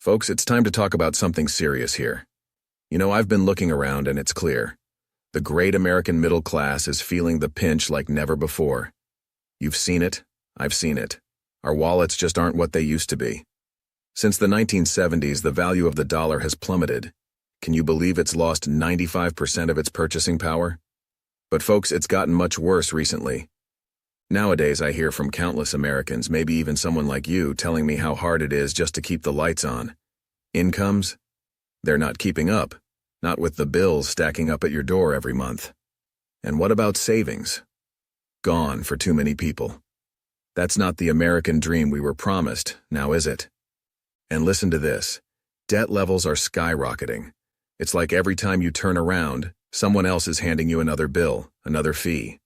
Folks, it's time to talk about something serious here. I've been looking around and it's clear. The great American middle class is feeling the pinch like never before. You've seen it. I've seen it. Our wallets just aren't what they used to be. Since the 1970s, the value of the dollar has plummeted. Can you believe it's lost 95% of its purchasing power? But folks, it's gotten much worse recently. Nowadays, I hear from countless Americans, maybe even someone like you, telling me how hard it is just to keep the lights on. Incomes? They're not keeping up, not with the bills stacking up at your door every month. And what about savings? Gone for too many people. That's not the American dream we were promised, now is it? And listen to this. Debt levels are skyrocketing. It's like every time you turn around, someone else is handing you another bill, another fee.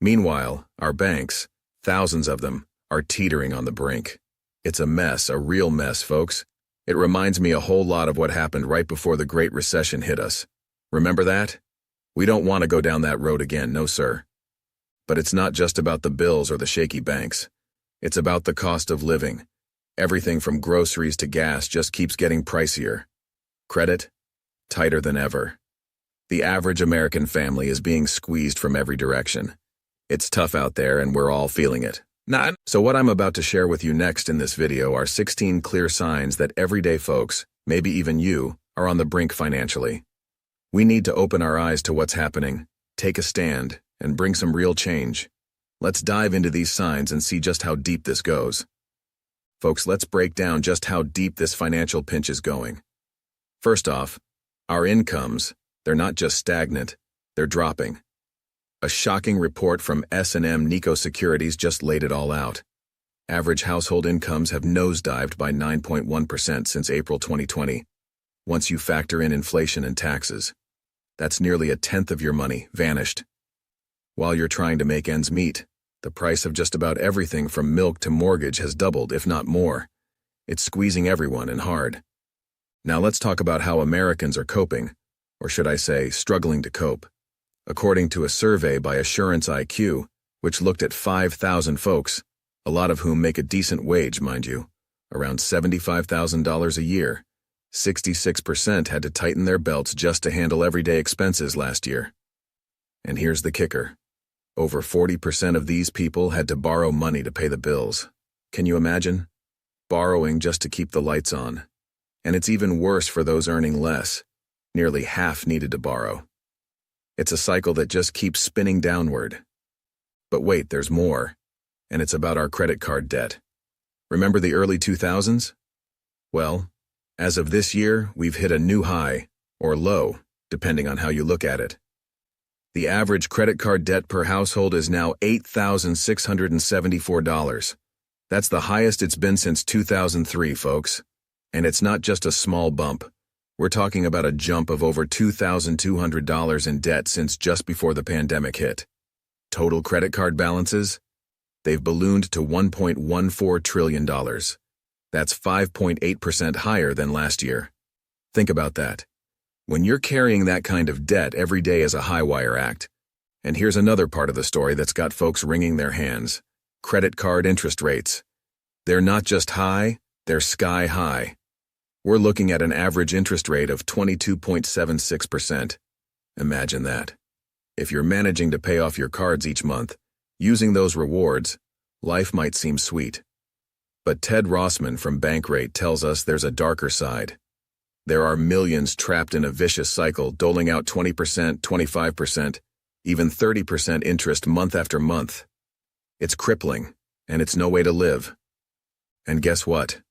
Meanwhile, our banks, thousands of them, are teetering on the brink. It's a mess, a real mess, folks. It reminds me a whole lot of what happened right before the Great Recession hit us. Remember that? We don't want to go down that road again, no sir. But it's not just about the bills or the shaky banks. It's about the cost of living. Everything from groceries to gas just keeps getting pricier. Credit? Tighter than ever. The average American family is being squeezed from every direction. It's tough out there and we're all feeling it. So what I'm about to share with you next in this video are 16 clear signs that everyday folks, maybe even you, are on the brink financially. We need to open our eyes to what's happening, take a stand, and bring some real change. Let's dive into these signs and see just how deep this goes. Folks, let's break down just how deep this financial pinch is going. First off, our incomes, they're not just stagnant, they're dropping. A shocking report from S&M Nikko Securities just laid it all out. Average household incomes have nosedived by 9.1% since April 2020. Once you factor in inflation and taxes, that's nearly a tenth of your money vanished. While you're trying to make ends meet, the price of just about everything from milk to mortgage has doubled, if not more. It's squeezing everyone and hard. Now let's talk about how Americans are coping, or should I say, struggling to cope. According to a survey by Assurance IQ, which looked at 5,000 folks, a lot of whom make a decent wage, mind you, around $75,000 a year, 66% had to tighten their belts just to handle everyday expenses last year. And here's the kicker. Over 40% of these people had to borrow money to pay the bills. Can you imagine? Borrowing just to keep the lights on. And it's even worse for those earning less. Nearly half needed to borrow. It's a cycle that just keeps spinning downward. But wait, there's more. And it's about our credit card debt. Remember the early 2000s? Well, as of this year, we've hit a new high, or low, depending on how you look at it. The average credit card debt per household is now $8,674. That's the highest it's been since 2003, folks. And it's not just a small bump. We're talking about a jump of over $2,200 in debt since just before the pandemic hit. Total credit card balances? They've ballooned to $1.14 trillion. That's 5.8% higher than last year. Think about that. When you're carrying that kind of debt, every day is a high-wire act. And here's another part of the story that's got folks wringing their hands. Credit card interest rates. They're not just high, they're sky high. We're looking at an average interest rate of 22.76%. Imagine that. If you're managing to pay off your cards each month, using those rewards, life might seem sweet. But Ted Rossman from Bankrate tells us there's a darker side. There are millions trapped in a vicious cycle, doling out 20%, 25%, even 30% interest month after month. It's crippling, and it's no way to live. And guess what?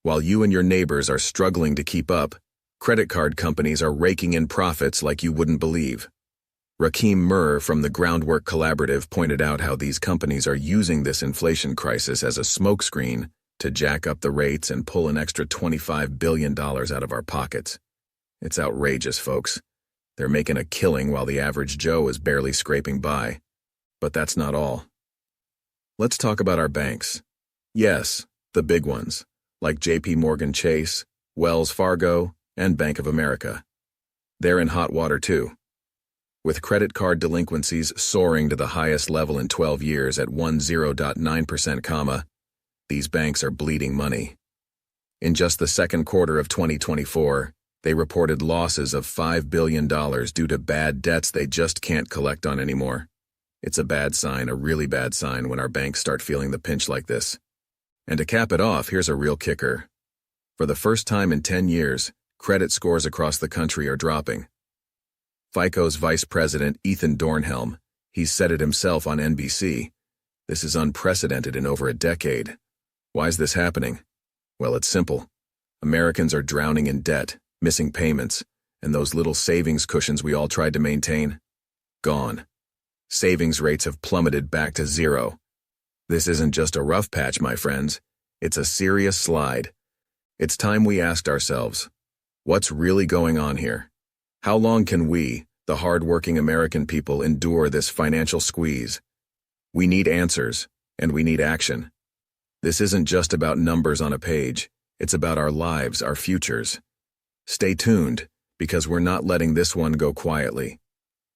While you and your neighbors are struggling to keep up, credit card companies are raking in profits like you wouldn't believe. Rakeem Murr from the Groundwork Collaborative pointed out how these companies are using this inflation crisis as a smokescreen to jack up the rates and pull an extra $25 billion out of our pockets. It's outrageous, folks. They're making a killing while the average Joe is barely scraping by. But that's not all. Let's talk about our banks. Yes, the big ones, like J.P. Morgan Chase, Wells Fargo, and Bank of America. They're in hot water too. With credit card delinquencies soaring to the highest level in 12 years at 10.9%, these banks are bleeding money. In just the second quarter of 2024, they reported losses of $5 billion due to bad debts they just can't collect on anymore. It's a bad sign, a really bad sign, when our banks start feeling the pinch like this. And to cap it off, here's a real kicker. For the first time in 10 years, credit scores across the country are dropping. FICO's Vice President Ethan Dornhelm, he's said it himself on NBC. This is unprecedented in over a decade. Why is this happening? Well, it's simple. Americans are drowning in debt, missing payments, and those little savings cushions we all tried to maintain? Gone. Savings rates have plummeted back to zero. This isn't just a rough patch, my friends. It's a serious slide. It's time we asked ourselves, what's really going on here? How long can we, the hard-working American people, endure this financial squeeze? We need answers, and we need action. This isn't just about numbers on a page. It's about our lives, our futures. Stay tuned, because we're not letting this one go quietly.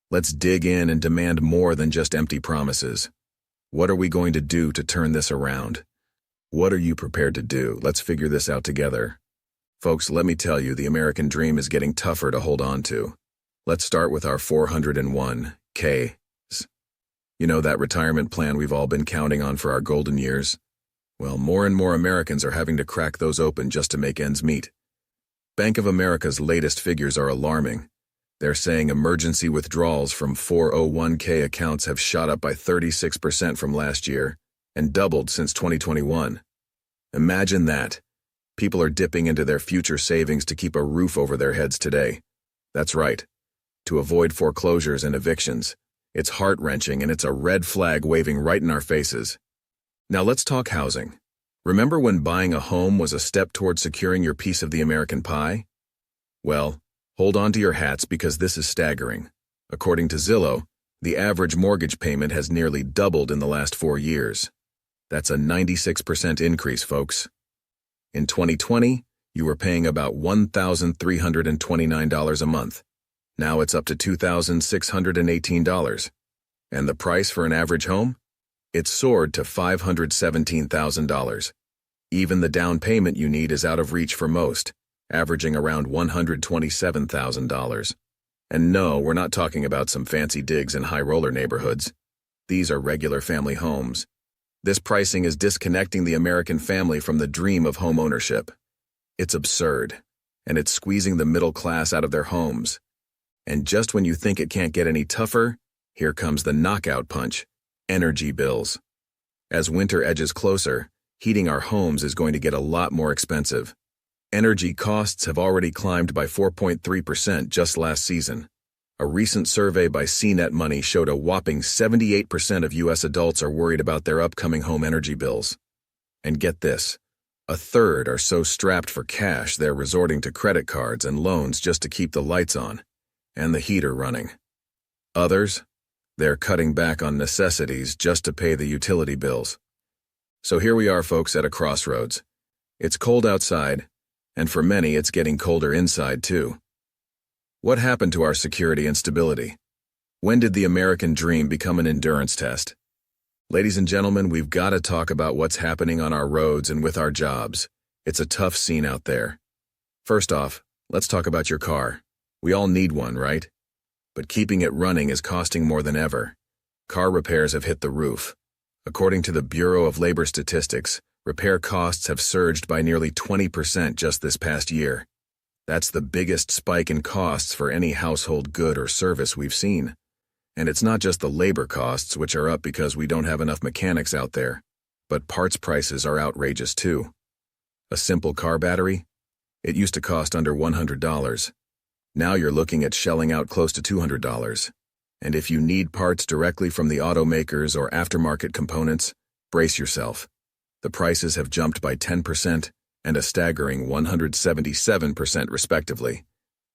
Let's dig in and demand more than just empty promises. What are we going to do to turn this around? What are you prepared to do? Let's figure this out together. Folks, let me tell you, the American dream is getting tougher to hold on to. Let's start with our 401(k)s. You know, that retirement plan we've all been counting on for our golden years? Well, more and more Americans are having to crack those open just to make ends meet. Bank of America's latest figures are alarming. They're saying emergency withdrawals from 401(k) accounts have shot up by 36% from last year and doubled since 2021. Imagine that. People are dipping into their future savings to keep a roof over their heads today. That's right. To avoid foreclosures and evictions. It's heart-wrenching, and it's a red flag waving right in our faces. Now let's talk housing. Remember when buying a home was a step toward securing your piece of the American pie? Well, hold on to your hats, because this is staggering. According to Zillow, the average mortgage payment has nearly doubled in the last 4 years. That's a 96% increase, folks. In 2020, you were paying about $1,329 a month. Now it's up to $2,618. And the price for an average home? It's soared to $517,000. Even the down payment you need is out of reach for most, averaging around $127,000. And no, we're not talking about some fancy digs in high-roller neighborhoods. These are regular family homes. This pricing is disconnecting the American family from the dream of home ownership. It's absurd, and it's squeezing the middle class out of their homes. And just when you think it can't get any tougher, here comes the knockout punch: energy bills. As winter edges closer, heating our homes is going to get a lot more expensive. Energy costs have already climbed by 4.3% just last season. A recent survey by CNET Money showed a whopping 78% of U.S. adults are worried about their upcoming home energy bills. And get this, a third are so strapped for cash they're resorting to credit cards and loans just to keep the lights on and the heater running. Others, they're cutting back on necessities just to pay the utility bills. So here we are, folks, at a crossroads. It's cold outside, and for many it's getting colder inside too. What happened to our security and stability? When did the American dream become an endurance test? Ladies and gentlemen, we've got to talk about what's happening on our roads and with our jobs. It's a tough scene out there. First off, let's talk about your car. We all need one, right? But keeping it running is costing more than ever. Car repairs have hit the roof. According to the Bureau of Labor Statistics, repair costs have surged by nearly 20% just this past year. That's the biggest spike in costs for any household good or service we've seen. And it's not just the labor costs, which are up because we don't have enough mechanics out there, but parts prices are outrageous too. A simple car battery? It used to cost under $100. Now you're looking at shelling out close to $200. And if you need parts directly from the automakers or aftermarket components, brace yourself. The prices have jumped by 10% and a staggering 177% respectively.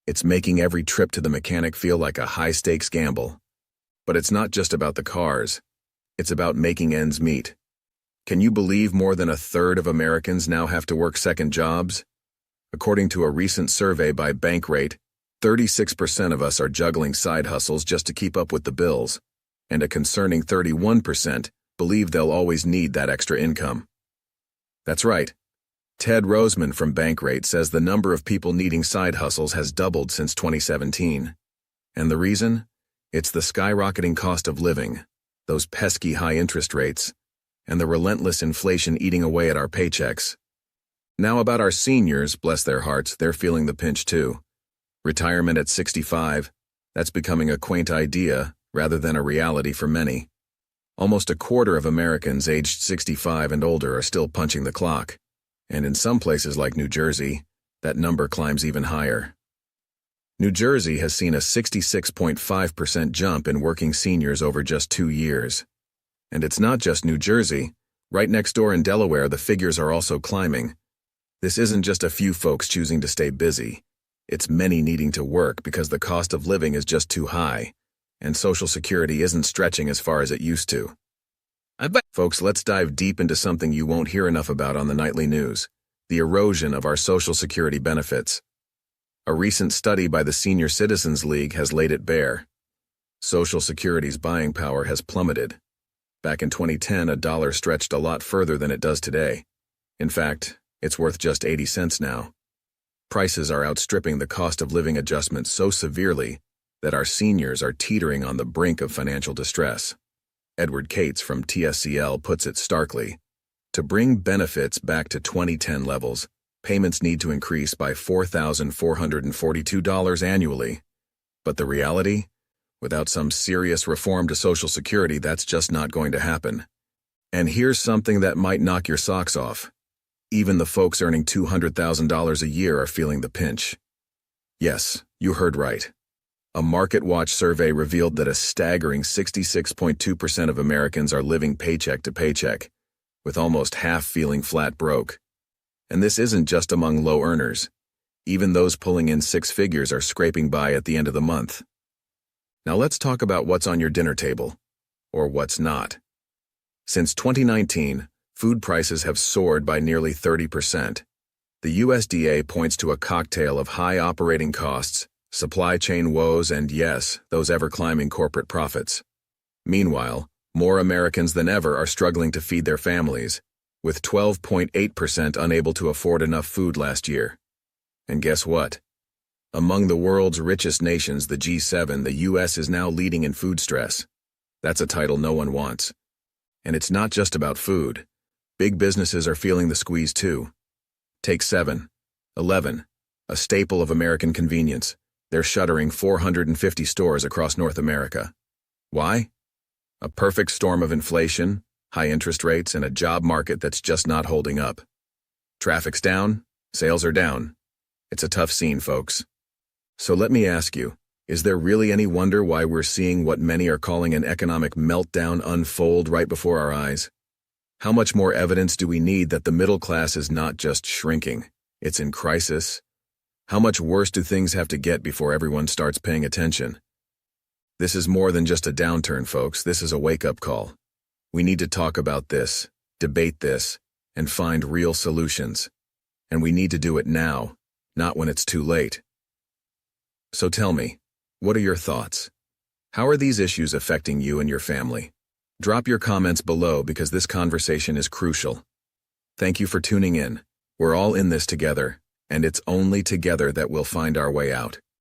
It's making every trip to the mechanic feel like a high-stakes gamble. But it's not just about the cars. It's about making ends meet. Can you believe more than a third of Americans now have to work second jobs? According to a recent survey by Bankrate, 36% of us are juggling side hustles just to keep up with the bills, and a concerning 31% believe they'll always need that extra income. That's right. Ted Roseman from Bankrate says the number of people needing side hustles has doubled since 2017. And the reason? It's the skyrocketing cost of living, those pesky high interest rates, and the relentless inflation eating away at our paychecks. Now about our seniors, bless their hearts, they're feeling the pinch too. Retirement at 65, that's becoming a quaint idea rather than a reality for many. Almost a quarter of Americans aged 65 and older are still punching the clock, and in some places like New Jersey, that number climbs even higher. New Jersey has seen a 66.5% jump in working seniors over just 2 years. And it's not just New Jersey. Right next door in Delaware, the figures are also climbing. This isn't just a few folks choosing to stay busy. It's many needing to work because the cost of living is just too high, and Social Security isn't stretching as far as it used to. Folks, let's dive deep into something you won't hear enough about on the nightly news: the erosion of our Social Security benefits. A recent study by the Senior Citizens League has laid it bare. Social Security's buying power has plummeted. Back in 2010, a dollar stretched a lot further than it does today. In fact, it's worth just 80 cents now. Prices are outstripping the cost of living adjustment so severely that our seniors are teetering on the brink of financial distress. Edward Cates from TSCL puts it starkly: to bring benefits back to 2010 levels, payments need to increase by $4,442 annually. But the reality? Without some serious reform to Social Security, that's just not going to happen. And here's something that might knock your socks off. Even the folks earning $200,000 a year are feeling the pinch. Yes, you heard right. A MarketWatch survey revealed that a staggering 66.2% of Americans are living paycheck to paycheck, with almost half feeling flat broke. And this isn't just among low earners. Even those pulling in six figures are scraping by at the end of the month. Now let's talk about what's on your dinner table, or what's not. Since 2019, food prices have soared by nearly 30%. The USDA points to a cocktail of high operating costs, supply chain woes, and yes, those ever-climbing corporate profits. Meanwhile, more Americans than ever are struggling to feed their families, with 12.8% unable to afford enough food last year. And guess what? Among the world's richest nations, the G7, the US is now leading in food stress. That's a title no one wants. And it's not just about food. Big businesses are feeling the squeeze too. Take 7-Eleven, a staple of American convenience. They're shuttering 450 stores across North America. Why? A perfect storm of inflation, high interest rates, and a job market that's just not holding up. Traffic's down, sales are down. It's a tough scene, folks. So let me ask you, is there really any wonder why we're seeing what many are calling an economic meltdown unfold right before our eyes? How much more evidence do we need that the middle class is not just shrinking, it's in crisis? How much worse do things have to get before everyone starts paying attention? This is more than just a downturn, folks. This is a wake-up call. We need to talk about this, debate this, and find real solutions. And we need to do it now, not when it's too late. So tell me, what are your thoughts? How are these issues affecting you and your family? Drop your comments below because this conversation is crucial. Thank you for tuning in. We're all in this together, and it's only together that we'll find our way out.